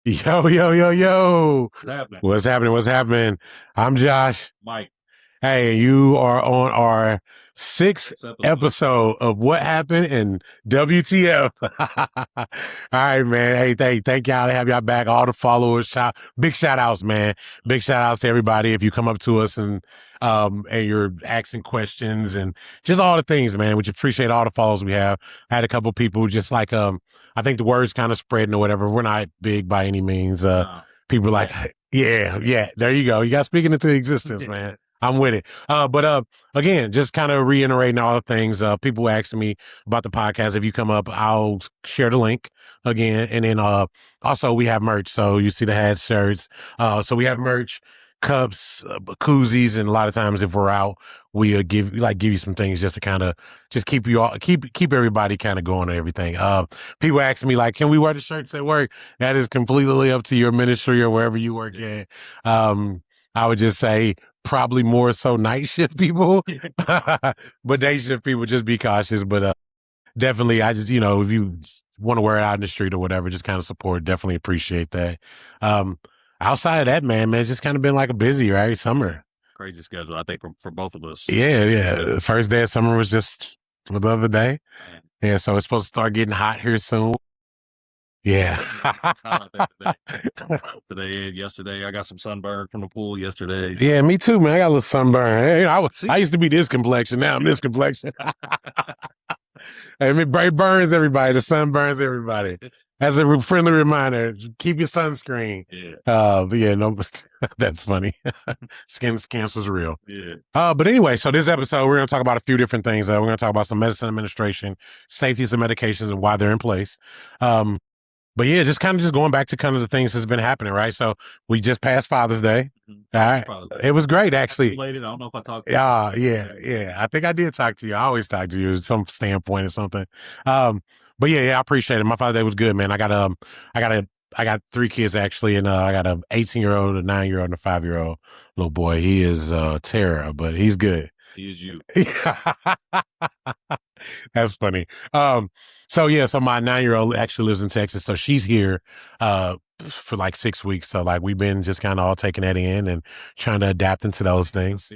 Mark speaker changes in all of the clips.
Speaker 1: Yo, yo, yo, yo.
Speaker 2: What's happening?
Speaker 1: What's happening? What's happening? I'm Josh.
Speaker 2: Mike,
Speaker 1: Hey, you are on our sixth
Speaker 2: this episode.
Speaker 1: episode of What Happened in WTF. All right, man. Hey, thank y'all to have y'all back. All the followers, big shout outs, man. Big shout outs to everybody. If you come up to us and you're asking questions and just all the things, man. We appreciate all the followers we have. I had a couple people just like I think the word's kind of spreading or whatever. We're not big by any means. People are like, yeah, there you go. You got speaking into existence, man. I'm with it. But again, just kind of reiterating all the things. People asking me about the podcast. If you come up, I'll share the link again. And then also we have merch. So you see the hats, shirts. So we have merch, cups, koozies, and a lot of times if we're out, we give you some things just to kind of just keep you all keep everybody kind of going and everything. People ask me like, can we wear the shirts at work? That is completely up to your ministry or wherever you work at. I would just say probably more so night shift people, but day shift people just be cautious. But definitely, I just if you want to wear it out in the street or whatever, just kind of support. Definitely appreciate that. Outside of that, man, it's just kind of been like a busy summer.
Speaker 2: Crazy schedule, I think, for both of us.
Speaker 1: Yeah. The first day of summer was just the other day.
Speaker 2: Man.
Speaker 1: Yeah, so it's supposed to start getting hot here soon. Yeah.
Speaker 2: Today and yesterday, I got some sunburn from the pool yesterday.
Speaker 1: Yeah, me too, man. I got a little sunburn. Hey, I used to be this complexion. Now I'm this complexion. Hey, it burns everybody. The sun burns everybody. As a friendly reminder, keep your sunscreen.
Speaker 2: Yeah.
Speaker 1: But yeah, no, that's funny. Skin cancer's real.
Speaker 2: Yeah.
Speaker 1: But anyway, so this episode, we're going to talk about a few different things. We're going to talk about some medicine administration, safeties of medications, and why they're in place. But yeah, just going back to kind of the things that's been happening, right? So we just passed Father's Day. Mm-hmm. All right. It was great, actually.
Speaker 2: I don't know if I talked to you.
Speaker 1: Yeah. I think I did talk to you. I always talk to you at some standpoint or something. But yeah, I appreciate it. My Father's Day was good, man. I got 3 kids actually, and I got an 18-year-old, a 9-year-old, and a 5-year-old little boy. He is terror, but he's good.
Speaker 2: He is you.
Speaker 1: That's funny. So my 9-year-old actually lives in Texas, so she's here for like 6 weeks. So like we've been just kind of all taking that in and trying to adapt into those things.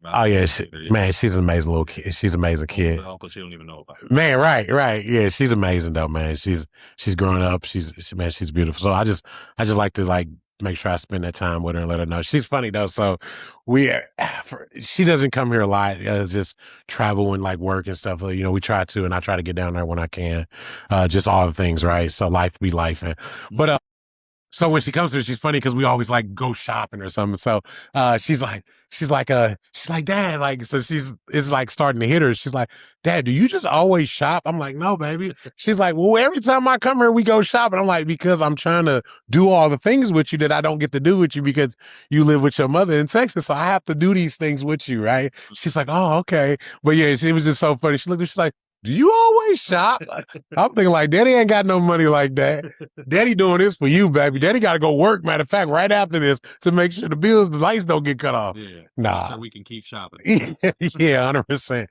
Speaker 1: Oh yeah, man, she's an amazing little kid. She's an amazing kid.
Speaker 2: She don't even know about it.
Speaker 1: Man, right. Yeah, she's amazing though, man. She's growing up. She's beautiful. So I just like to make sure I spend that time with her and let her know. She's funny though. So she doesn't come here a lot. Just travel and work and stuff. We try to, and I try to get down there when I can. Just all the things, right? So life be life. But so when she comes here, she's funny because we always go shopping or something. So she's like, Dad, so it's starting to hit her. She's like, Dad, do you just always shop? I'm like, no, baby. She's like, well, every time I come here, we go shopping. I'm like, because I'm trying to do all the things with you that I don't get to do with you because you live with your mother in Texas. So I have to do these things with you, right? She's like, oh, okay. But yeah, she was just so funny. She looked at me, she's like, do you always shop? I'm thinking Daddy ain't got no money like that. Daddy doing this for you, baby. Daddy got to go work, matter of fact, right after this to make sure the lights don't get cut off.
Speaker 2: Yeah.
Speaker 1: Nah.
Speaker 2: So we can keep shopping.
Speaker 1: Yeah, 100%.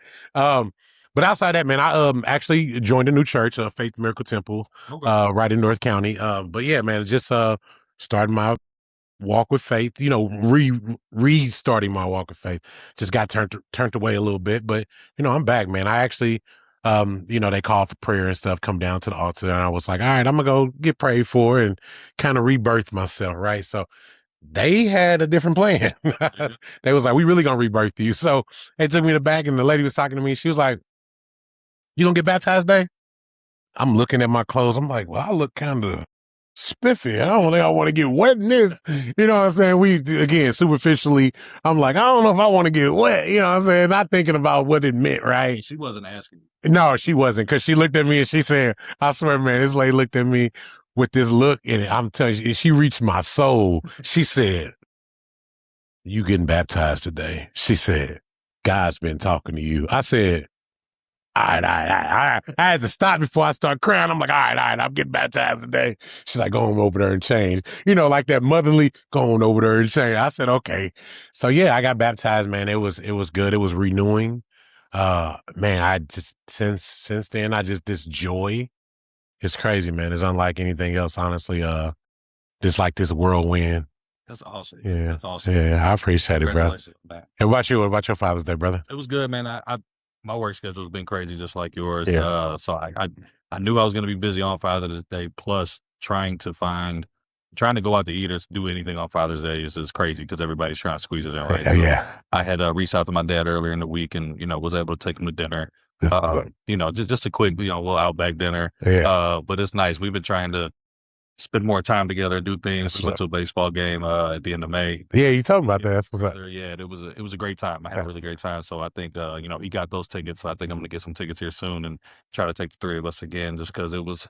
Speaker 1: But outside that, man, I actually joined a new church, Faith Miracle Temple, right in North County. But yeah, man, just starting my walk with faith, restarting my walk with faith. Just got turned away a little bit, but I'm back, man. I actually they call for prayer and stuff, come down to the altar, and I was like, all right, I'm gonna go get prayed for and kind of rebirth myself, right? So they had a different plan. They was like, we really gonna rebirth you. So they took me to the back, and the lady was talking to me. She was like, you gonna get baptized today? I'm looking at my clothes. I'm like, well, I look kind of spiffy. I don't think I want to get wet in this. You know what I'm saying? We, again, superficially, I'm like, I don't know if I want to get wet. You know what I'm saying? Not thinking about what it meant, right?
Speaker 2: She wasn't asking.
Speaker 1: No, she wasn't. Because she looked at me and she said, I swear, man, this lady looked at me with this look in it. I'm telling you, she reached my soul. She said, you getting baptized today? She said, God's been talking to you. I said, all right. I had to stop before I start crying. I'm like, all right, I'm getting baptized today. She's like, go on over there and change. Like that motherly, go on over there and change. I said, okay. So yeah, I got baptized, man. It was good. It was renewing. Man, I just, since then, this joy is crazy, man. It's unlike anything else, honestly. just like this whirlwind.
Speaker 2: That's awesome.
Speaker 1: Yeah.
Speaker 2: That's awesome.
Speaker 1: Yeah. I appreciate it, brother.
Speaker 2: Congratulations on that.
Speaker 1: And what about you? What about your Father's Day, brother?
Speaker 2: It was good, man. My work schedule's been crazy, just like yours.
Speaker 1: Yeah.
Speaker 2: So I knew I was going to be busy on Father's Day. Plus, trying to go out to eat or do anything on Father's Day is crazy because everybody's trying to squeeze it in, right?
Speaker 1: Yeah.
Speaker 2: So
Speaker 1: Yeah.
Speaker 2: I had reached out to my dad earlier in the week, and was able to take him to dinner.
Speaker 1: Yeah.
Speaker 2: Just a quick little Outback dinner.
Speaker 1: Yeah.
Speaker 2: But it's nice. We've been trying to spend more time together, do things.
Speaker 1: That's
Speaker 2: We went
Speaker 1: what,
Speaker 2: to a baseball game at the end of May.
Speaker 1: yeah. You told me about
Speaker 2: Yeah,
Speaker 1: that. That's what's up.
Speaker 2: yeah, it was a great time. I had a really great time. So I think he got those tickets. So I think I'm gonna get some tickets here soon and try to take the three of us again, just because it was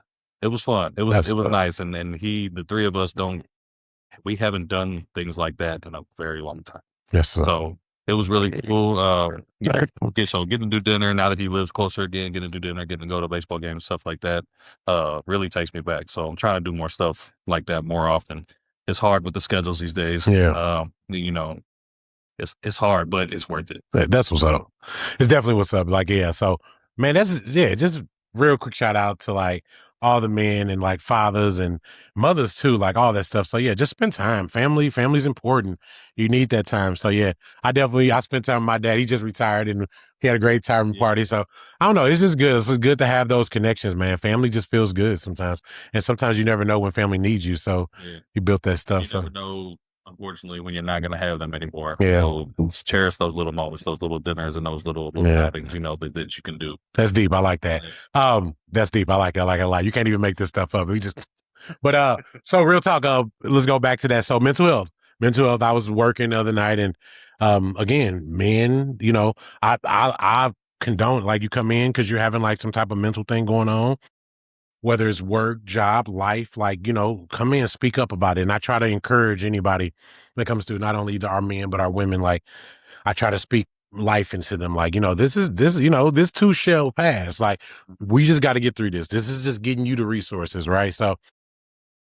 Speaker 2: fun.
Speaker 1: That's
Speaker 2: It was
Speaker 1: fun.
Speaker 2: nice, and the three of us don't we haven't done things like that in a very long time.
Speaker 1: Yes, sir.
Speaker 2: So it was really cool. Getting to do dinner now that he lives closer again, getting to do dinner, getting to go to baseball games, stuff like that, really takes me back. So I'm trying to do more stuff like that more often. It's hard with the schedules these days.
Speaker 1: Yeah.
Speaker 2: It's hard, but it's worth it.
Speaker 1: That's what's up. It's definitely what's up. Like, yeah. So, man, just real quick shout out to like all the men and like fathers and mothers too, like all that stuff. So yeah, just spend time. Family's important. You need that time. So yeah, I spent time with my dad. He just retired and he had a great retirement party. So I don't know. It's just good. It's just good to have those connections, man. Family just feels good sometimes. And sometimes you never know when family needs you. So you built that stuff.
Speaker 2: You never know, unfortunately, when you're not going to have them anymore.
Speaker 1: Yeah.
Speaker 2: So cherish those little moments, those little dinners, and those little outings, that you can do.
Speaker 1: That's deep. I like that. That's deep. I like it. I like it a lot. You can't even make this stuff up. But so real talk. Let's go back to that. So mental health. Mental health. I was working the other night, and again, men. I condone like you come in because you're having like some type of mental thing going on, whether it's work, job, life. Like come in, speak up about it, and I try to encourage anybody when it comes to not only our men but our women. Like I try to speak life into them. Like, this too shall pass. Like, we just got to get through this. This is just getting you the resources, right? So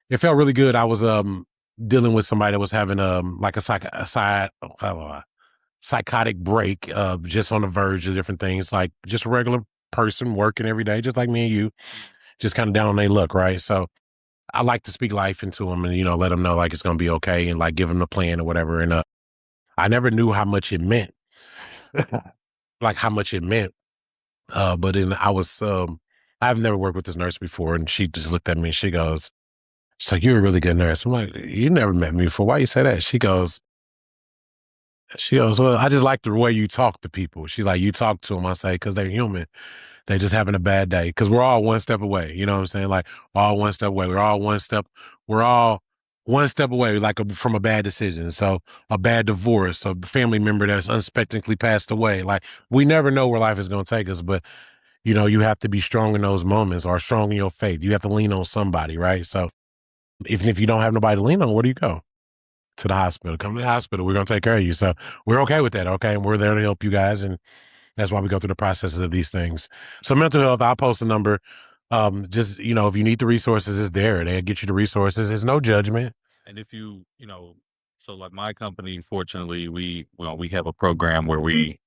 Speaker 1: it felt really good. I was dealing with somebody that was having like a psychotic break, just on the verge of different things, like just a regular person working every day, just like me and you, just kind of down on their luck, right? So I like to speak life into them and let them know like it's gonna be okay and like give them a plan or whatever. And I never knew how much it meant. Like how much it meant. But then I've never worked with this nurse before, and she just looked at me and she's like, "You're a really good nurse." I'm like, "You never met me before. Why you say that?" She goes, "Well, I just like the way you talk to people." She's like, "You talk to them." I say, "Because they're human. They just having a bad day. Because we're all one step away. You know what I'm saying? Like, we're all one step away. We're all one step away, like from a bad decision. So a bad divorce, a family member that's unexpectedly passed away. Like, we never know where life is going to take us, but you have to be strong in those moments or strong in your faith. You have to lean on somebody, right? So even if you don't have nobody to lean on, where do you go? To the hospital. Come to the hospital. We're going to take care of you. So we're okay with that. Okay. And we're there to help you guys. And that's why we go through the processes of these things. So mental health, I'll post a number. Just, if you need the resources, it's there. They'll get you the resources. There's no judgment.
Speaker 2: And if so like my company, fortunately, we have a program where we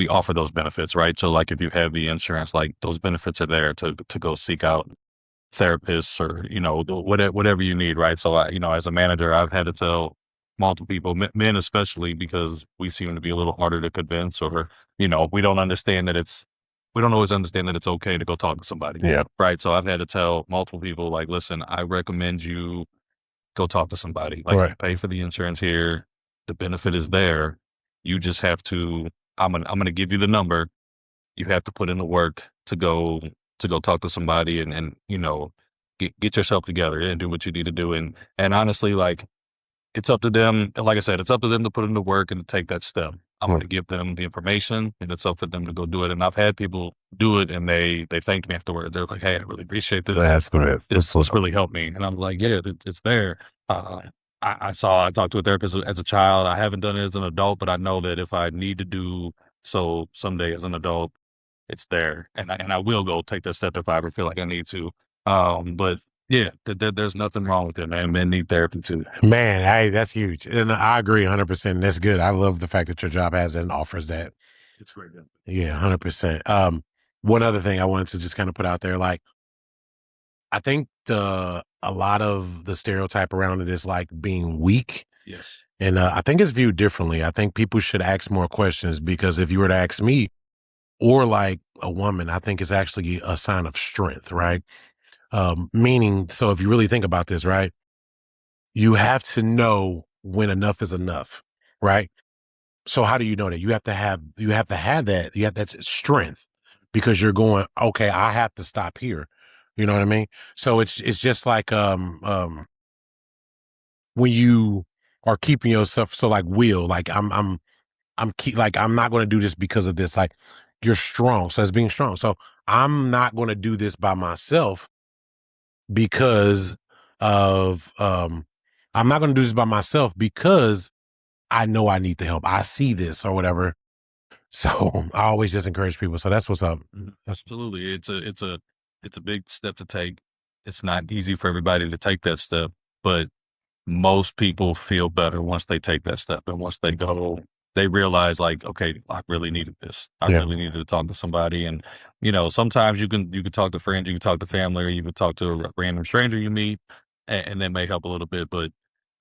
Speaker 2: offer those benefits, right? So like if you have the insurance, like those benefits are there to go seek out therapists or whatever you need, right? So as a manager, I've had to tell multiple people, men especially, because we seem to be a little harder to convince, or we don't always understand that it's okay to go talk to somebody,
Speaker 1: Yeah.
Speaker 2: right? So I've had to tell multiple people, like, listen, I recommend you go talk to somebody. Like,
Speaker 1: Right.
Speaker 2: you pay for the insurance here, the benefit is there. You just have to. I'm gonna give you the number. You have to put in the work to go talk to somebody and get yourself together and do what you need to do. And honestly, like, it's up to them. And like I said, it's up to them to put in the work and to take that step. I'm going to give them the information, and it's up for them to go do it. And I've had people do it, and they thanked me afterward. They're like, "Hey, I really appreciate this.
Speaker 1: That's what
Speaker 2: This really helped me." And I'm like, "Yeah, it's there." I talked to a therapist as a child. I haven't done it as an adult, but I know that if I need to do so someday as an adult, it's there, and I will go take that step if I ever feel like I need to. But yeah, there's nothing wrong with it, man. Men need therapy too.
Speaker 1: Man, hey, that's huge. And I agree 100%. That's good. I love the fact that your job has and offers that.
Speaker 2: It's great.
Speaker 1: Yeah, 100%. One other thing I wanted to just kind of put out there, like, I think a lot of the stereotype around it is like being weak.
Speaker 2: Yes.
Speaker 1: And I think it's viewed differently. I think people should ask more questions because if you were to ask me or like a woman, I think it's actually a sign of strength, right? Meaning, so if you really think about this, right, you have to know when enough is enough, right? So how do you know that? You have to have that. You have that strength because you're going, okay, I have to stop here. You know what I mean? So it's just like when you are keeping yourself so like like I'm not going to do this because of this. Like you're strong. So it's being strong. So I'm not going to do this by myself because of I'm not going to do this by myself because I know I need the help. I see this or whatever. So I always just encourage people. So that's what's up. That's
Speaker 2: Absolutely. It's a big step to take. It's not easy for everybody to take that step, but most people feel better once they take that step and once they go, they realize like, okay, I really needed this. I
Speaker 1: yeah,
Speaker 2: really needed to talk to somebody. And sometimes you can talk to friends, you can talk to family, or you can talk to a random stranger you meet, and that may help a little bit. But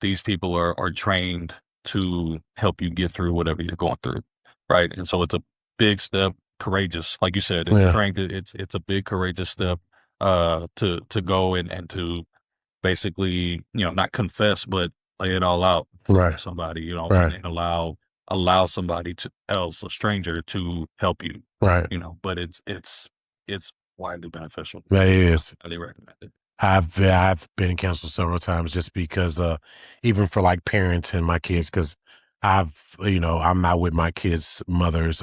Speaker 2: these people are trained to help you get through whatever you're going through, right? And so it's a big step, courageous, like you said, it's
Speaker 1: yeah,
Speaker 2: strength. It's a big courageous step to go and to basically, not confess, but lay it all out
Speaker 1: right,
Speaker 2: to somebody, and,
Speaker 1: right,
Speaker 2: and allow somebody else, a stranger, to help you,
Speaker 1: right.
Speaker 2: but it's widely beneficial.
Speaker 1: That is.
Speaker 2: Highly recommend it.
Speaker 1: I've been canceled several times just because even for like parents and my kids because I'm not with my kids' mothers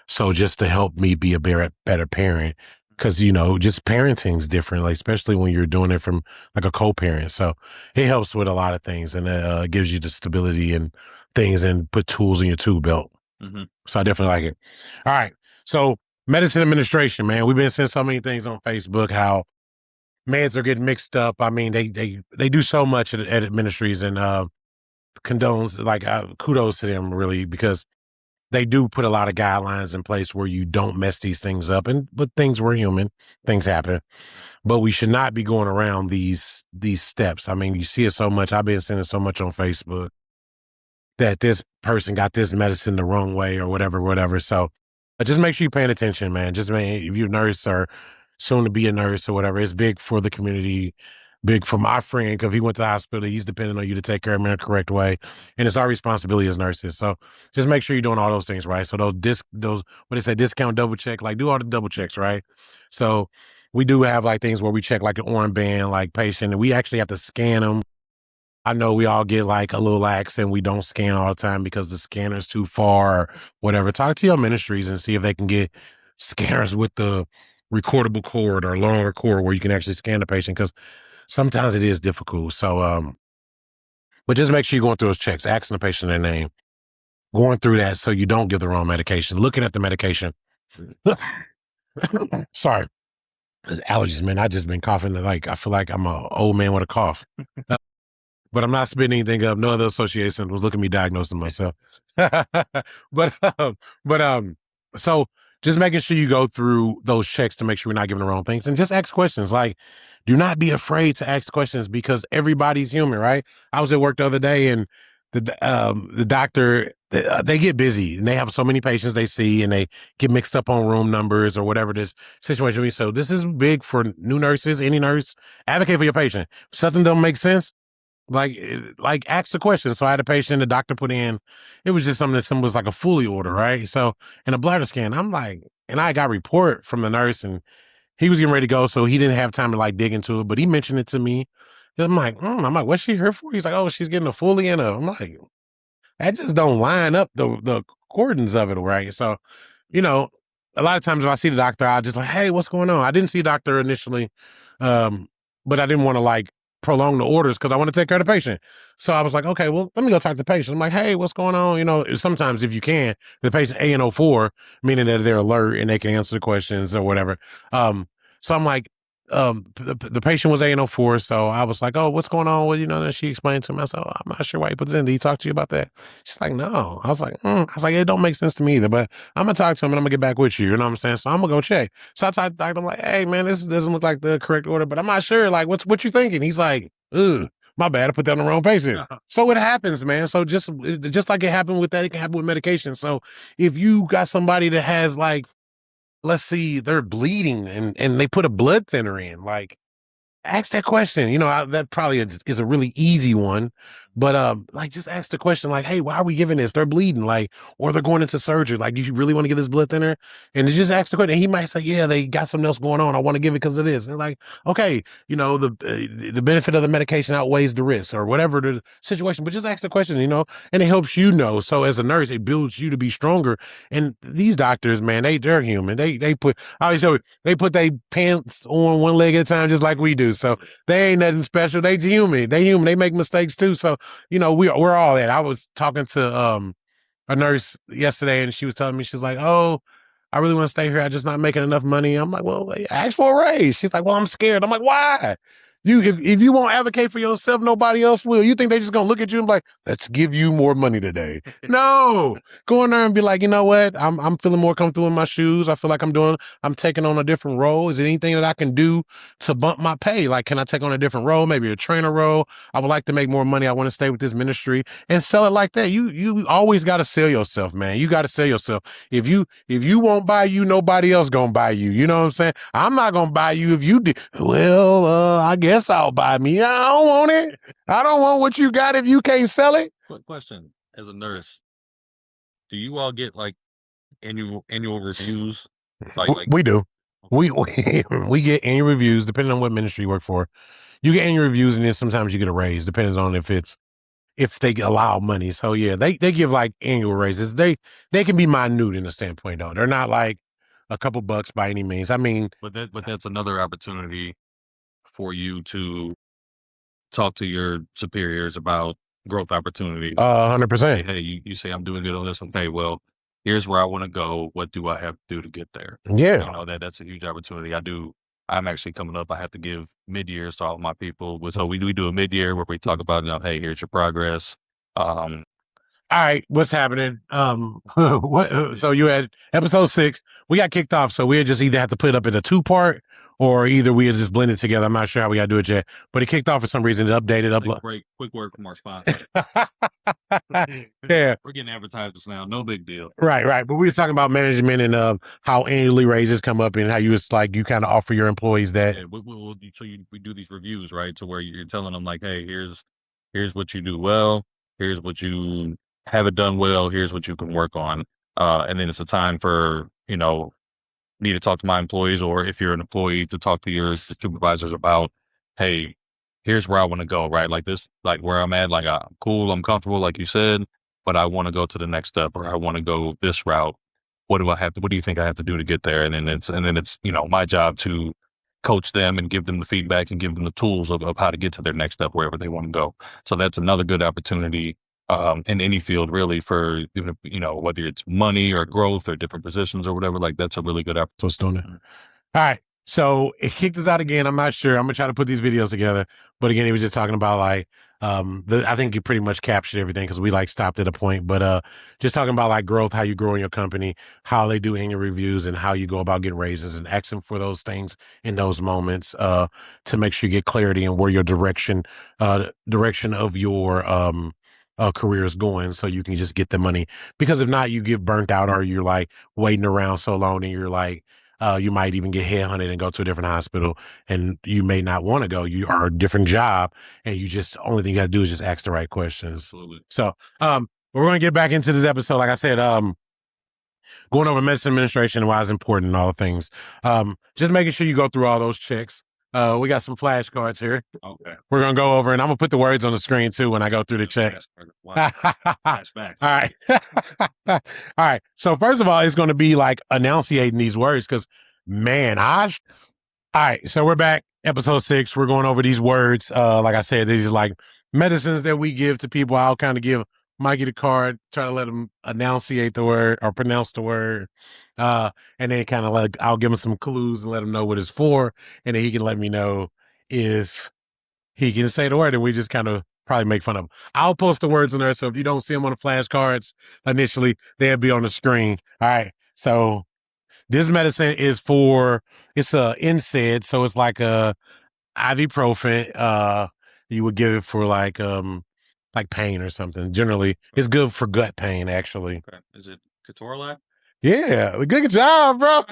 Speaker 1: so just to help me be a better parent because just parenting's different like especially when you're doing it from like a co-parent so it helps with a lot of things and it gives you the stability and things and put tools in your tool belt
Speaker 2: Hmm.
Speaker 1: so I definitely like it. All right, so medicine administration, man, we've been seeing so many things on Facebook how meds are getting mixed up. I mean, they do so much at ministries and condones like kudos to them really because they do put a lot of guidelines in place where you don't mess these things up. And but things were human, things happen, but we should not be going around these steps. I mean, you see it so much. I've been seeing it so much on Facebook that this person got this medicine the wrong way or whatever, whatever. So just make sure you're paying attention, man. Just if you're a nurse or soon to be a nurse or whatever, it's big for the community, big for my friend because he went to the hospital. He's depending on you to take care of him in the correct way, and it's our responsibility as nurses. So just make sure you're doing all those things right. So those what they say discount double check, like do all the double checks right. So we do have like things where we check like an arm band, like patient, and we actually have to scan them. I know we all get like a little lax and we don't scan all the time because the scanner's too far or whatever. Talk to your ministries and see if they can get scanners with the recordable cord or longer cord where you can actually scan the patient because sometimes it is difficult. So, but just make sure you're going through those checks, asking the patient their name, going through that so you don't give the wrong medication, looking at the medication. Sorry, allergies, man. I just been coughing. Like I feel like I'm an old man with a cough. But I'm not spitting anything up. No other association was looking at me diagnosing myself. but but so just making sure you go through those checks to make sure we're not giving the wrong things and just ask questions. Like, do not be afraid to ask questions because everybody's human, right? I was at work the other day and the doctor they get busy and they have so many patients they see and they get mixed up on room numbers or whatever this situation is. So this is big for new nurses, any nurse. Advocate for your patient. If something don't make sense, like ask the question. So I had a patient, the doctor put in, it was just something that some was like a Foley order, right? So in a bladder scan, I'm like, and I got a report from the nurse and he was getting ready to go. So he didn't have time to like dig into it, but he mentioned it to me. I'm like, what's she here for? He's like, oh, she's getting a Foley and I'm like, that just don't line up the accordance of it, right? So, you know, a lot of times if I see the doctor, I just like, hey, what's going on? I didn't see the doctor initially, um, but I didn't want to like prolong the orders because I want to take care of the patient. So I was like, okay, well, let me go talk to the patient. I'm like, hey, what's going on? Sometimes if you can, the patient ANO4, meaning that they're alert and they can answer the questions or whatever. So I'm like, the patient was A04, so I was like, "Oh, what's going on?" Well, then she explained to me. I said, "Oh, I'm not sure why he put this in. Did he talk to you about that?" She's like, "No." I was like, I was like, "It don't make sense to me either." But I'm gonna talk to him and I'm gonna get back with you. You know what I'm saying? So I'm gonna go check. So I talked to the doctor. I'm like, "Hey, man, this doesn't look like the correct order, but I'm not sure. Like, what you thinking?" He's like, "Ugh, my bad. I put that on the wrong patient." So it happens, man. So just like it happened with that, it can happen with medication. So if you got somebody that has like, let's see, they're bleeding and they put a blood thinner in, like, ask that question. That probably is a really easy one, but like, just ask the question, like, "Hey, why are we giving this? They're bleeding, like, or they're going into surgery. Like, do you really want to give this blood thinner?" And just ask the question. And he might say, "Yeah, they got something else going on. I want to give it because of this." And they're like, "Okay, the benefit of the medication outweighs the risk, or whatever the situation." But just ask the question, and it helps So as a nurse, it builds you to be stronger. And these doctors, man, they're human. They put obviously they put their pants on one leg at a time, just like we do. So they ain't nothing special. They human. They human. They make mistakes too. So we're all that. I was talking to a nurse yesterday, and she was telling me, she's like, "Oh, I really want to stay here. I'm just not making enough money." I'm like, "Well, ask for a raise." She's like, "Well, I'm scared." I'm like, "Why? If you won't advocate for yourself, nobody else will. You think they just gonna look at you and be like, 'Let's give you more money today?'" No, go in there and be like, "You know what? I'm feeling more comfortable in my shoes. I feel like I'm taking on a different role. Is there anything that I can do to bump my pay? Like, can I take on a different role, maybe a trainer role? I would like to make more money. I want to stay with this ministry," and sell it like that. You always got to sell yourself, man. You got to sell yourself. If you won't buy you, nobody else gonna buy you. You know what I'm saying? I'm not gonna buy you if you did. Well, I guess I'll buy me. I don't want it. I don't want what you got if you can't sell it.
Speaker 2: Quick question: as a nurse, do you all get like annual reviews?
Speaker 1: We do. We get annual reviews depending on what ministry you work for. You get annual reviews, and then sometimes you get a raise, depending on if they allow money. So yeah, they give like annual raises. They can be minute in a standpoint though. They're not like a couple bucks by any means. I mean,
Speaker 2: but that's another opportunity for you to talk to your superiors about growth opportunities.
Speaker 1: 100%.
Speaker 2: Hey, you say I'm doing good on this. Okay, well, here's where I want to go. What do I have to do to get there?
Speaker 1: Yeah.
Speaker 2: That's a huge opportunity. I'm actually coming up. I have to give mid-years to all of my people. So we do a mid-year where we talk about, hey, here's your progress.
Speaker 1: All right, what's happening? What? So you had episode 6. We got kicked off, so we just either have to put it up in a 2-part, or either we just blend it together. I'm not sure how we got to do it yet, but it kicked off for some reason. It updated.
Speaker 2: Quick word from our sponsor.
Speaker 1: Yeah,
Speaker 2: we're getting advertisers now. No big deal.
Speaker 1: Right. But we were talking about management and how annually raises come up and how you kind of offer your employees that.
Speaker 2: Yeah, we do these reviews, right? To where you're telling them like, hey, here's what you do well. Here's what you haven't done well. Here's what you can work on. And then it's a time for, need to talk to my employees, or if you're an employee, to talk to your supervisors about, hey, here's where I want to go, right? Like this, like where I'm at, like I'm cool, I'm comfortable, like you said, but I want to go to the next step, or I want to go this route. What do you think I have to do to get there? And then it's, my job to coach them and give them the feedback and give them the tools of how to get to their next step, wherever they want to go. So that's another good opportunity in any field, really, for whether it's money or growth or different positions or whatever. Like that's a really good opportunity.
Speaker 1: So it's doing it. All right. So it kicked us out again. I'm not sure. I'm gonna try to put these videos together. But again, he was just talking about like I think you pretty much captured everything because we like stopped at a point. But just talking about like growth, how you grow in your company, how they do annual reviews, and how you go about getting raises and asking for those things in those moments to make sure you get clarity and where your direction of your career is going, so you can just get the money. Because if not, you get burnt out, or you're like waiting around so long, and you're like, you might even get headhunted and go to a different hospital, and you may not want to go. You are a different job, and only thing you got to do is just ask the right questions.
Speaker 2: Absolutely.
Speaker 1: So, we're going to get back into this episode. Like I said, going over medicine administration and why it's important and all the things. Just making sure you go through all those checks. We got some flashcards here.
Speaker 2: Okay.
Speaker 1: We're going to go over, and I'm going to put the words on the screen too when I go through the check.
Speaker 2: Flashbacks.
Speaker 1: All right. All right. So first of all, it's going to be like enunciating these words because, man, all right. So we're back. Episode 6. We're going over these words. Like I said, these are like medicines that we give to people. I'll kind of give Mikey the card, try to let him enunciate the word or pronounce the word. And then kind of like I'll give him some clues and let him know what it's for, and then he can let me know if he can say the word, and we just kind of probably make fun of him. I'll post the words in there, so if you don't see them on the flashcards initially, they'll be on the screen. All right. So this medicine is for it's a NSAID, so it's like a ibuprofen. You would give it for like pain or something. Generally, it's good for gut pain. Actually,
Speaker 2: Okay. Is it Ketorolac?
Speaker 1: yeah, good job, bro.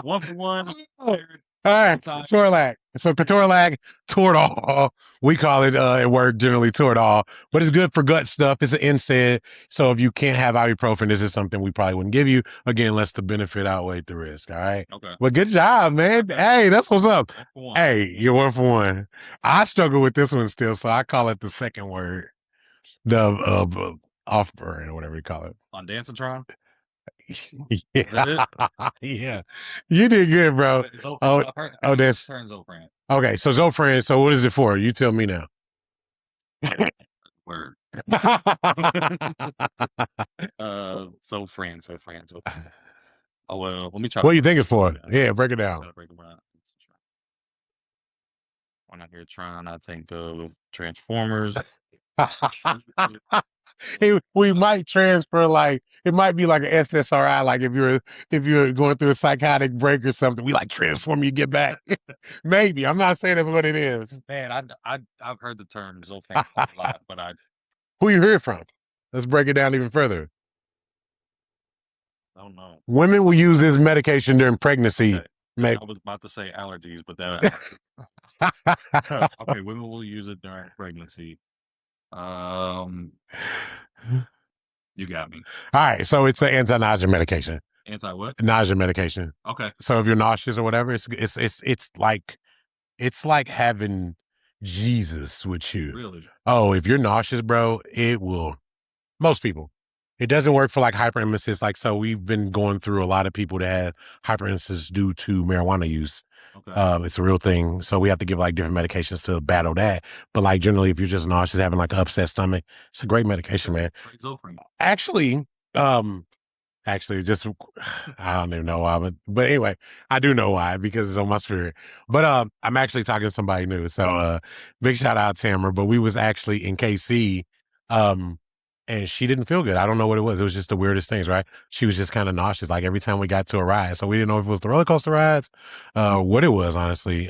Speaker 2: One for one.
Speaker 1: All right, Torlac. So Ketorolac, Toradol. We call it at work generally Toradol, but it's good for gut stuff. It's an NSAID. So if you can't have ibuprofen, this is something we probably wouldn't give you. Again, less the benefit outweigh the risk. All right.
Speaker 2: Okay.
Speaker 1: Well, good job, man.
Speaker 2: Okay.
Speaker 1: Hey, that's what's up.
Speaker 2: 1 for 1.
Speaker 1: Hey, you're 1 for 1. I struggle with this one still, so I call it the second word, the off burn or whatever you call it.
Speaker 2: On Dancitron?
Speaker 1: Yeah, yeah. You did good, bro. Oh, that's
Speaker 2: turn Zofran.
Speaker 1: Okay. So Zofran. So what is it for? You tell me now.
Speaker 2: Word. Zofran. Oh well, let me try.
Speaker 1: What do you think it's for? Yeah, break it down.
Speaker 2: Break it down. When I hear Tron, I think of Transformers.
Speaker 1: We might transfer like it might be like an SSRI, like if you're going through a psychotic break or something, we like transform you get back. Maybe. I'm not saying that's what it is.
Speaker 2: Man, I've heard the term Zofran a lot, but
Speaker 1: Who you hear it from? Let's break it down even further.
Speaker 2: I don't know.
Speaker 1: Women will use this medication during pregnancy.
Speaker 2: Okay. I was about to say allergies, but that okay, women will use it during pregnancy. You got me.
Speaker 1: All right, so it's an anti-nausea medication.
Speaker 2: Anti what?
Speaker 1: Nausea medication.
Speaker 2: Okay.
Speaker 1: So if you're nauseous or whatever, it's like having Jesus with you.
Speaker 2: Really?
Speaker 1: Oh, if you're nauseous, bro, it will. Most people. It doesn't work for like hyperemesis. Like, so we've been going through a lot of people that had hyperemesis due to marijuana use.
Speaker 2: Okay.
Speaker 1: It's a real thing. So we have to give like different medications to battle that. But like generally, if you're just nauseous, having like an upset stomach, it's a great medication, man. Actually, just I don't even know why, but anyway, I do know why because it's on my spirit. But I'm actually talking to somebody new. So big shout out Tamara. But we was actually in KC, and she didn't feel good. I don't know what it was. It was just the weirdest things, right? She was just kind of nauseous, like every time we got to a ride. So we didn't know if it was the roller coaster rides, what it was, honestly.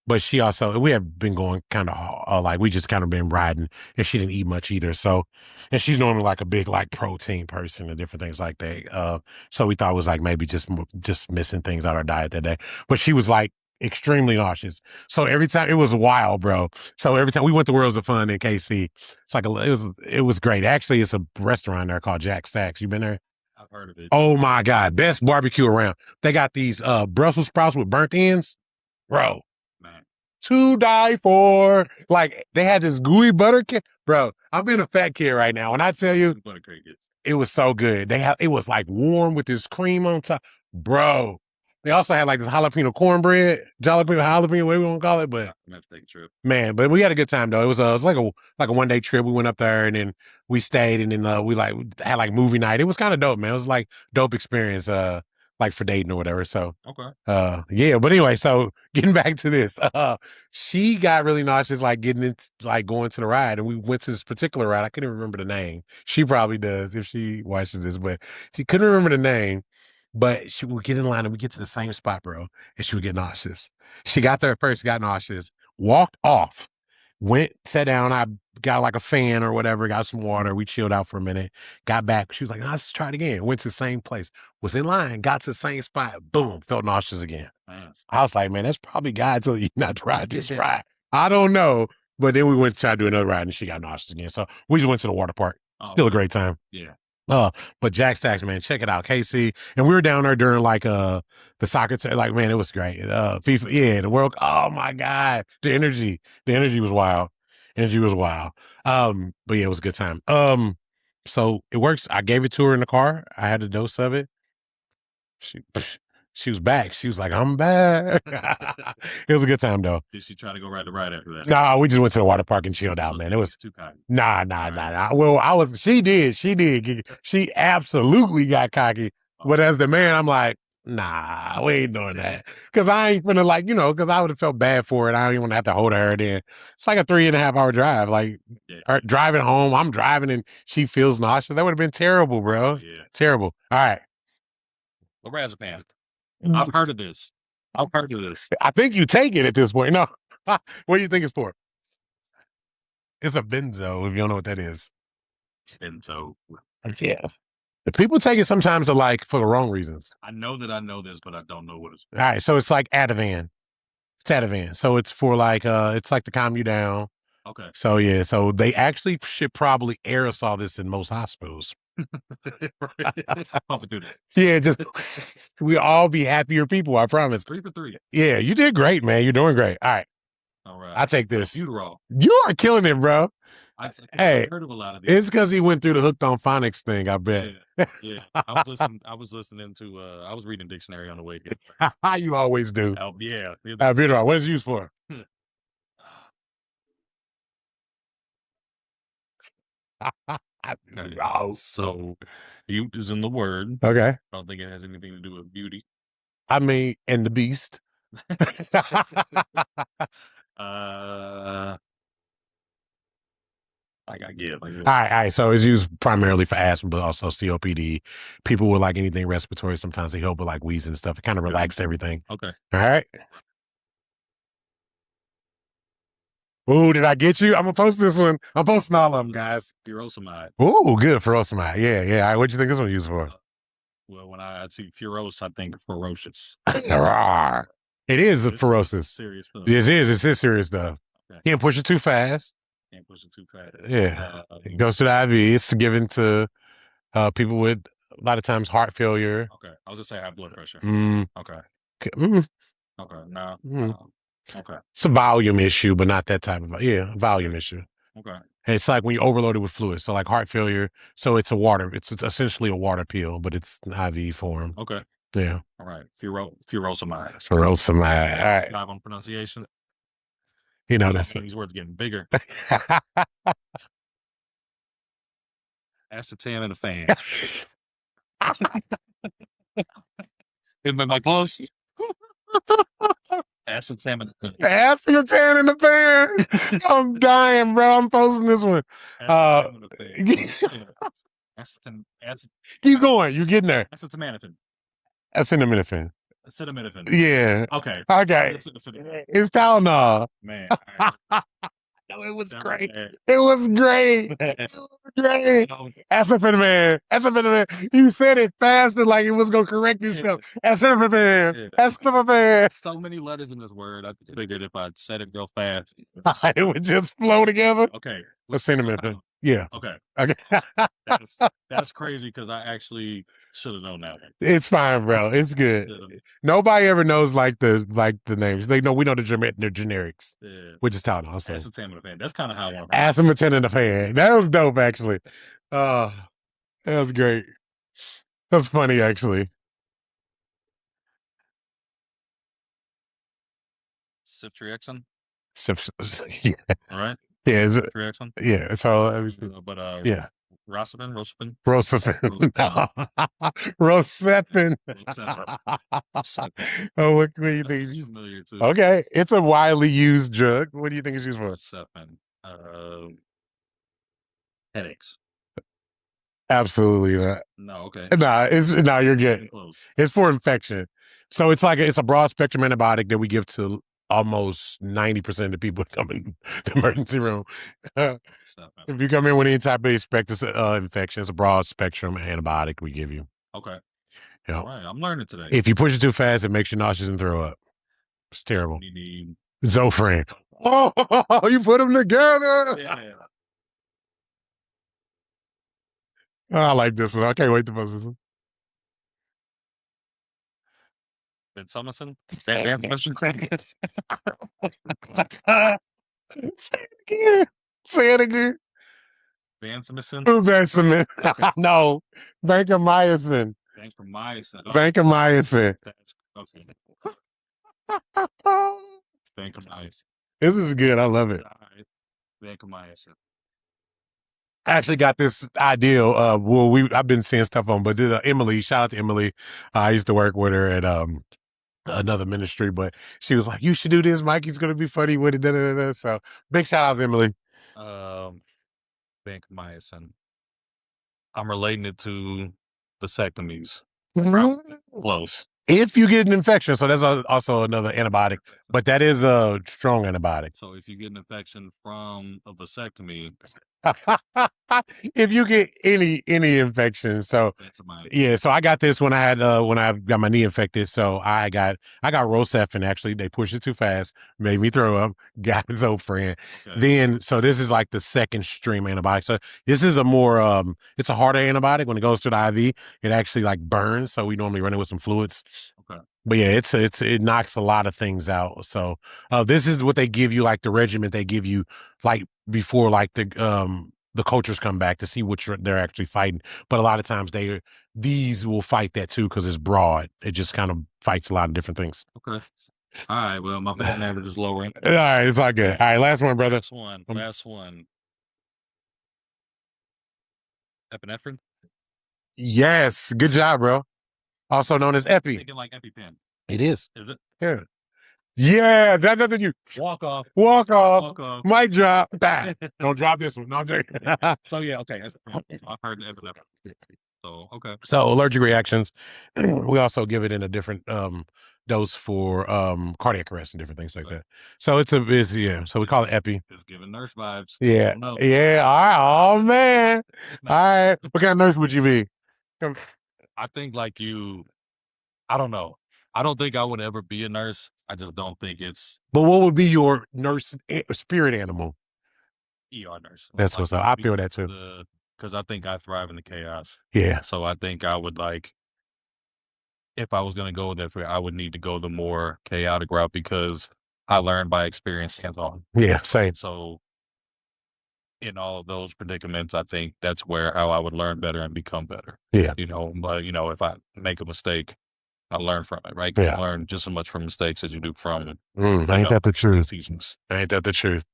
Speaker 1: But she also, we have been going kind of like, we just kind of been riding, and she didn't eat much either. So, and she's normally like a big like protein person and different things like that. So we thought it was like maybe just missing things out of our diet that day. But she was like extremely nauseous. So every time it was wild, bro. So every time we went to Worlds of Fun in KC, it's like it was great. Actually, it's a restaurant there called Jack Stacks. You been there?
Speaker 2: I've heard of it.
Speaker 1: Oh my God, best barbecue around. They got these Brussels sprouts with burnt ends, bro. Man. To die for. Like they had this gooey butter cake. Bro, I'm being a fat kid right now. When I tell you it was so good. It was like warm with this cream on top. Bro. They also had like this jalapeno cornbread, jalapeno, whatever you want to call it. But
Speaker 2: I'm gonna take a trip. Man,
Speaker 1: but we had a good time though. It was like a 1 day trip. We went up there and then we stayed and then we like had like movie night. It was kind of dope, man. It was like dope experience. Like for dating or whatever. So yeah. But anyway, so getting back to this, she got really nauseous, like getting into like going to the ride, and we went to this particular ride. I couldn't even remember the name. She probably does if she watches this, but she couldn't remember the name. But she would get in line and we get to the same spot, bro, and she would get nauseous. She got there first, got nauseous, walked off, went, sat down. I got like a fan or whatever, got some water. We chilled out for a minute, got back. She was like, no, let's try it again. Went to the same place, was in line, got to the same spot, boom, felt nauseous again. Man. I was like, man, that's probably God telling you not to ride this ride. I don't know. But then we went to try to do another ride and she got nauseous again. So we just went to the water park. Still a great time. Yeah. But Jack Stacks, man, check it out, KC. And we were down there during like the soccer, like man, it was great. FIFA, yeah, the World. Oh my God, the energy was wild. Energy was wild. But yeah, it was a good time. So it works. I gave it to her in the car. I had a dose of it. She was back. She was like, I'm back. It was a good time though.
Speaker 2: Did she try to go ride the ride after that?
Speaker 1: Nah, we just went to the water park and chilled out, man. It was
Speaker 2: too cocky.
Speaker 1: nah. Well, she did. She absolutely got cocky. But as the man, I'm like, nah, we ain't doing that. Cause I ain't finna like, cause I would have felt bad for it. I don't even want to have to hold her then. It's like a 3.5 hour drive. Like driving home, I'm driving and she feels nauseous. That would have been terrible, bro.
Speaker 2: Yeah.
Speaker 1: Terrible. All right.
Speaker 2: Lorazepam. I've heard of this.
Speaker 1: I think you take it at this point. No. What do you think it's for? It's a benzo, if you don't know what that is.
Speaker 2: Benzo.
Speaker 1: Yeah. The people take it sometimes for the wrong reasons.
Speaker 2: I know that I know this, but I don't know what it's for.
Speaker 1: All right, so it's like Ativan. It's Ativan. So it's for it's like to calm you down.
Speaker 2: Okay.
Speaker 1: So yeah, so they actually should probably aerosol this in most hospitals. Yeah, just we all be happier people, I promise.
Speaker 2: 3 for 3.
Speaker 1: Yeah, you did great, man. You're doing great. All right.
Speaker 2: All right.
Speaker 1: I'll take this.
Speaker 2: Buterol.
Speaker 1: You are killing it, bro.
Speaker 2: I've
Speaker 1: Hey,
Speaker 2: heard of a lot of these.
Speaker 1: it's because he went through the hooked on phonics thing, I bet.
Speaker 2: Yeah. I was listening to I was reading dictionary on the way here.
Speaker 1: You always do.
Speaker 2: Yeah.
Speaker 1: Buterol, what is it used for?
Speaker 2: So, butte is in the word.
Speaker 1: Okay.
Speaker 2: I don't think it has anything to do with beauty.
Speaker 1: I mean, and the beast.
Speaker 2: I got give.
Speaker 1: All right. So it's used primarily for asthma, but also COPD. People with anything respiratory, sometimes they help with wheezing and stuff. It kind of relaxes everything.
Speaker 2: Okay.
Speaker 1: All right. Ooh, did I get you? I'm gonna post this one. I'm posting all of them, guys.
Speaker 2: Furosemide.
Speaker 1: Ooh, good. Furosemide. Yeah. All right, what'd you think this one used for?
Speaker 2: Well, when I see furose, I think ferocious.
Speaker 1: It is a ferocious.
Speaker 2: Serious stuff.
Speaker 1: It is serious stuff. Okay. Can't push it too fast. Yeah. It goes to the IV. It's given to people with a lot of times heart failure.
Speaker 2: Okay. I was just saying high blood pressure. Okay. Okay. No. Okay.
Speaker 1: It's a volume issue, but not that type of volume issue.
Speaker 2: Okay.
Speaker 1: It's like when you overload it with fluid. So heart failure. So it's it's essentially a water pill, but it's an IV form.
Speaker 2: Okay.
Speaker 1: Yeah.
Speaker 2: All right. Furosemide.
Speaker 1: Furosemide. All right.
Speaker 2: Dive on pronunciation.
Speaker 1: That's
Speaker 2: these words getting bigger. Acetam and a fan. Am I close? Acetam and a fan.
Speaker 1: Acetam in the fan. I'm dying, bro. I'm posting this one. Keep going. You're getting there.
Speaker 2: Acetaminophen.
Speaker 1: Acetaminophen.
Speaker 2: Acetaminophen.
Speaker 1: Yeah.
Speaker 2: Okay.
Speaker 1: It's Tylenol.
Speaker 2: Man.
Speaker 1: No, it was great. It was great. It was great. Acetaminophen. You said it faster like it was going to correct yourself. Acetaminophen.
Speaker 2: So many letters in this word. I figured if I said it real fast,
Speaker 1: it would just flow together.
Speaker 2: Okay.
Speaker 1: Acetaminophen. Yeah.
Speaker 2: Okay.
Speaker 1: Okay.
Speaker 2: That's crazy because I actually should have known that.
Speaker 1: It's fine, bro. It's good. Nobody ever knows the names. They know we know the generics. Yeah. Which is Tylenol. So.
Speaker 2: Acetaminophen. That's kind of how I want.
Speaker 1: Acetaminophen. That was dope, actually. That was great. That's funny, actually.
Speaker 2: Ceftriaxone.
Speaker 1: Yeah.
Speaker 2: All right.
Speaker 1: Yeah. Is it?
Speaker 2: Ceftriaxone.
Speaker 1: Yeah. It's all.
Speaker 2: But
Speaker 1: yeah.
Speaker 2: Rosepin.
Speaker 1: Rosepin. Oh, what do you think?
Speaker 2: He's familiar too.
Speaker 1: Okay, it's a widely used drug. What do you think it's used for?
Speaker 2: Rosepin. Headaches.
Speaker 1: Absolutely not.
Speaker 2: No. Okay.
Speaker 1: No, you're good. It's for infection. So it's a broad spectrum antibiotic that we give to almost 90% of the people that come in the emergency room. If you come in with any type of infection, it's a broad spectrum antibiotic we give you.
Speaker 2: Okay. All right. I'm learning today.
Speaker 1: If you push it too fast, it makes you nauseous and throw up. It's terrible.
Speaker 2: You need
Speaker 1: Zofran. Oh, you put them together.
Speaker 2: Yeah.
Speaker 1: Oh, I like this one. I can't wait to post this one.
Speaker 2: Benzomycin?
Speaker 1: Say it again. Say it again.
Speaker 2: Vancomycin?
Speaker 1: Vancomycin. No. Vancomycin.
Speaker 2: Vancomycin.
Speaker 1: Vancomycin.
Speaker 2: Okay. Vancomycin.
Speaker 1: This is good. I love it.
Speaker 2: All right. Vancomycin.
Speaker 1: I actually got this idea. I've been seeing stuff on, but Emily, shout out to Emily. I used to work with her at another ministry, but she was like, "You should do this. Mikey's gonna be funny with it." Da, da, da, da. So big shout out to Emily.
Speaker 2: Vancomycin. I'm relating it to vasectomies. Close.
Speaker 1: If you get an infection, so that's also another antibiotic, but that is a strong antibiotic.
Speaker 2: So if you get an infection from a vasectomy,
Speaker 1: if you get any infection, so yeah, so I got this when I got my knee infected. So I got Rosefin. Actually, they pushed it too fast, made me throw up. Got his old friend. Okay. Then so this is like the second stream antibiotic. So this is a more it's a harder antibiotic. When it goes to the IV, it actually like burns. So we normally run it with some fluids. Okay. But yeah, it knocks a lot of things out. So this is what they give you, like the regimen they give you, like before, like the cultures come back to see what they're actually fighting. But a lot of times these will fight that too because it's broad. It just kind of fights a lot of different things.
Speaker 2: Okay. All right. Well, my batting average is lowering.
Speaker 1: All right, it's all good. All right, last one, brother.
Speaker 2: Last one. Epinephrine.
Speaker 1: Yes, good job, bro. Also known as Epi.
Speaker 2: Thinking like EpiPen.
Speaker 1: It is.
Speaker 2: Is it?
Speaker 1: Yeah. Yeah, that's nothing you
Speaker 2: walk off.
Speaker 1: Mic drop. Don't drop this one. No,
Speaker 2: so yeah, okay. I've heard the epinephrine. So okay.
Speaker 1: So allergic reactions. We also give it in a different dose for cardiac arrest and different things like that. So it's yeah. So we call it Epi.
Speaker 2: It's giving nurse vibes.
Speaker 1: Yeah. Yeah. All right. Oh man. All right. What kind of nurse would you be?
Speaker 2: I think like I don't know. I don't think I would ever be a nurse. I just don't think it's.
Speaker 1: But what would be your nurse spirit animal?
Speaker 2: ER nurse.
Speaker 1: That's what's up. I feel that too.
Speaker 2: Because I think I thrive in the chaos.
Speaker 1: Yeah.
Speaker 2: So I think I would if I was going to go that way, I would need to go the more chaotic route because I learned by experience hands-on.
Speaker 1: Yeah, same.
Speaker 2: So in all of those predicaments, I think that's how I would learn better and become better.
Speaker 1: Yeah.
Speaker 2: But if I make a mistake, I learn from it, right?
Speaker 1: Yeah.
Speaker 2: You learn just as much from mistakes as you do from
Speaker 1: ain't that the truth?
Speaker 2: Seasons.
Speaker 1: Ain't that the truth?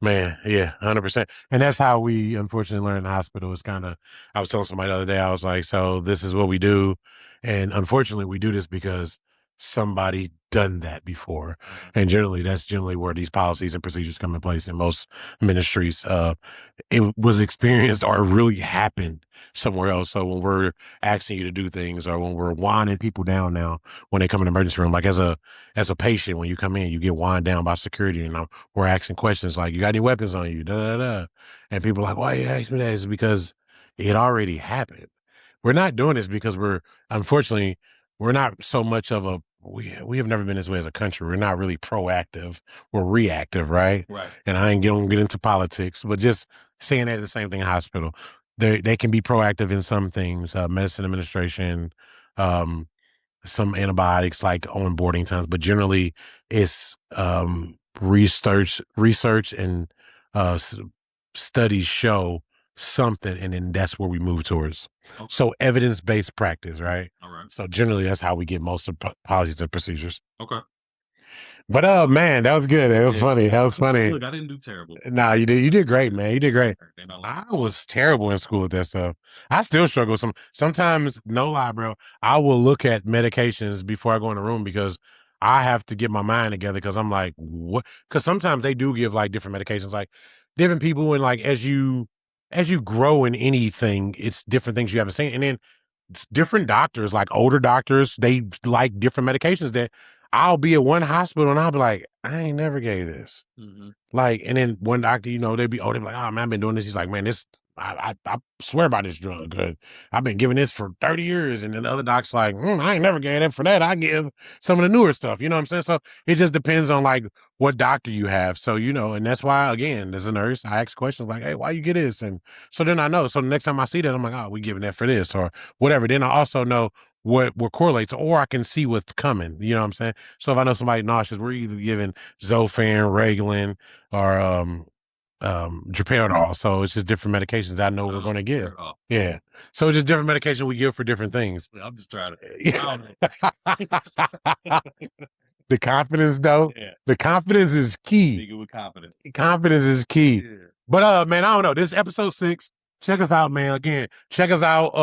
Speaker 1: Man, yeah, 100%. And that's how we unfortunately learn in the hospital. It's kind of, I was telling somebody the other day, I was like, so this is what we do. And unfortunately, we do this because somebody done that before. And that's generally where these policies and procedures come in place in most ministries. It was experienced or really happened somewhere else. So when we're asking you to do things or when we're winding people down now, when they come in the emergency room, like as a patient, when you come in, you get wound down by security and we're asking questions like, you got any weapons on you? Da, da, da. And people are like, why you asking me that? It's because it already happened. We're not doing this because unfortunately, we're not so much of we have never been this way as a country. We're not really proactive. We're reactive, right?
Speaker 2: Right.
Speaker 1: And I ain't gonna get into politics, but just saying that the same thing in hospital. They can be proactive in some things, medicine administration, some antibiotics like onboarding times, but generally it's research and studies show something, and then that's where we move towards. Okay. So evidence-based practice, right?
Speaker 2: All right.
Speaker 1: So generally that's how we get most of policies and procedures.
Speaker 2: Okay.
Speaker 1: But man, that was good. That was funny. That was funny.
Speaker 2: Look, I didn't do terrible.
Speaker 1: Nah, you did. You did great, man. You did great. I was terrible in school with that stuff. I still struggle with sometimes, no lie, bro. I will look at medications before I go in the room because I have to get my mind together because I'm like, what? Because sometimes they do give like different medications, like different people, and like as you grow in anything, it's different things you haven't seen, and then it's different doctors, like older doctors, they like different medications that I'll be at one hospital and I'll be like, I ain't never gave this. Mm-hmm. Like, and then one doctor, they'd be like, oh man, I've been doing this. He's like, man, I swear by this drug. Good. I've been giving this for 30 years. And then the other doc's like, I ain't never gave it for that. I give some of the newer stuff. You know what I'm saying? So it just depends on like what doctor you have. So, and that's why, again, as a nurse, I ask questions like, hey, why you get this? And so then I know. So the next time I see that, I'm like, oh, we giving that for this or whatever. Then I also know what correlates, or I can see what's coming. You know what I'm saying? So if I know somebody nauseous, we're either giving Zofan, Reglan, or Droperidol. So it's just different medications that I know we're going to give. Yeah. So it's just different medication we give for different things.
Speaker 2: I'm just trying to.
Speaker 1: The confidence, though.
Speaker 2: Yeah.
Speaker 1: The confidence is key.
Speaker 2: Speaking with confidence.
Speaker 1: Confidence is key. Yeah. But man, I don't know. This is episode 6. Check us out, man. Again, check us out.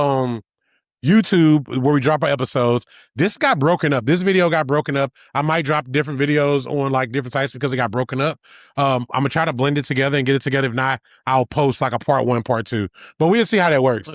Speaker 1: YouTube, where we drop our episodes. This got broken up. This video got broken up. I might drop different videos on like different sites because it got broken up. I'm gonna try to blend it together and get it together. If not, I'll post like a part 1, part 2. But we'll see how that works.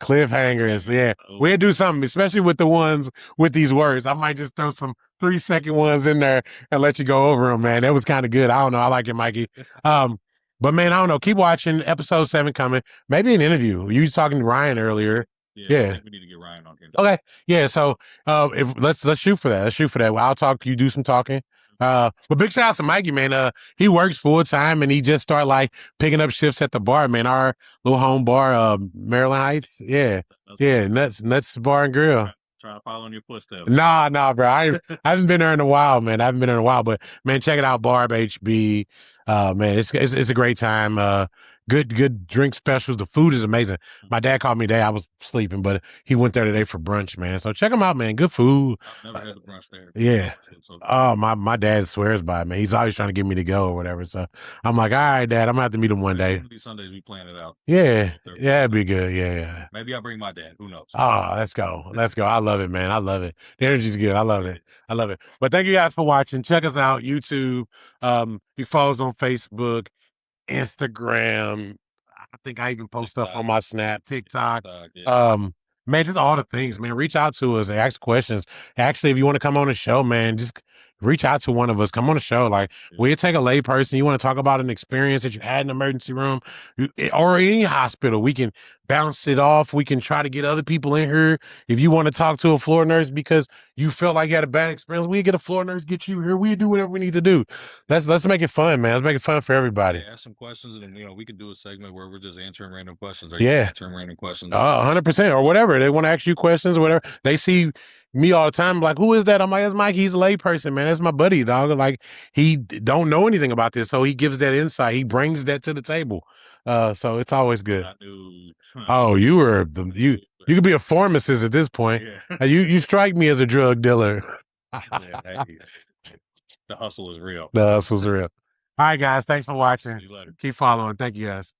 Speaker 1: Cliffhangers, yeah. We'll do something, especially with the ones with these words. I might just throw some 3-second ones in there and let you go over them, man. That was kind of good. I don't know. I like it, Mikey. But man, I don't know. Keep watching. Episode 7 coming. Maybe an interview. You was talking to Ryan earlier. Yeah. I think we need to get Ryan on here. Okay. Yeah. So if let's shoot for that. Let's shoot for that. I'll talk. You do some talking. But big shout out to Mikey, man. He works full time and he just started like picking up shifts at the bar, man. Our little home bar, Maryland Heights. Yeah. Yeah. Nuts Bar and Grill.
Speaker 2: Trying to follow in your footsteps.
Speaker 1: Nah, bro. I haven't been there in a while, man. I haven't been there in a while, but man, check it out, Barb HB. Man, it's a great time. Good drink specials. The food is amazing. My dad called me today. I was sleeping, but he went there today for brunch, man. So check him out, man. Good food.
Speaker 2: I've never had the brunch there.
Speaker 1: Yeah. Oh, my dad swears by it, man. He's always trying to get me to go or whatever. So I'm like, all right, Dad, I'm gonna have to meet him one day.
Speaker 2: Sundays we plan it out.
Speaker 1: Yeah. Yeah, it'd be good. Yeah.
Speaker 2: Maybe I'll bring my dad. Who knows?
Speaker 1: Oh, let's go. Let's go. I love it, man. I love it. The energy's good. I love it. I love it. But thank you guys for watching. Check us out. YouTube. You can follow us on Facebook, Instagram. I think I even post stuff on my Snap, TikTok. Yeah. Man, just all the things, man. Reach out to us, ask questions. Actually, if you want to come on the show, man, just reach out to one of us. Come on the show. Like, we'll take a lay person. You want to talk about an experience that you had in an emergency room or any hospital. We can bounce it off. We can try to get other people in here. If you want to talk to a floor nurse because you felt like you had a bad experience, we get a floor nurse, get you here. We do whatever we need to do. Let's make it fun, man. Let's make it fun for everybody.
Speaker 2: Yeah, ask some questions, and we can do a segment where we're just answering random questions.
Speaker 1: Answering
Speaker 2: random questions.
Speaker 1: 100% or whatever. They want to ask you questions or whatever. They see me all the time, like, who is that? I'm like, that's Mike. He's a lay person, man. That's my buddy, dog. Like, he don't know anything about this, so he gives that insight. He brings that to the table. So it's always good. Oh, you could be a pharmacist at this point. Yeah. You strike me as a drug dealer.
Speaker 2: The hustle is real.
Speaker 1: The hustle's real. All right, guys. Thanks for watching. Keep following. Thank you, guys.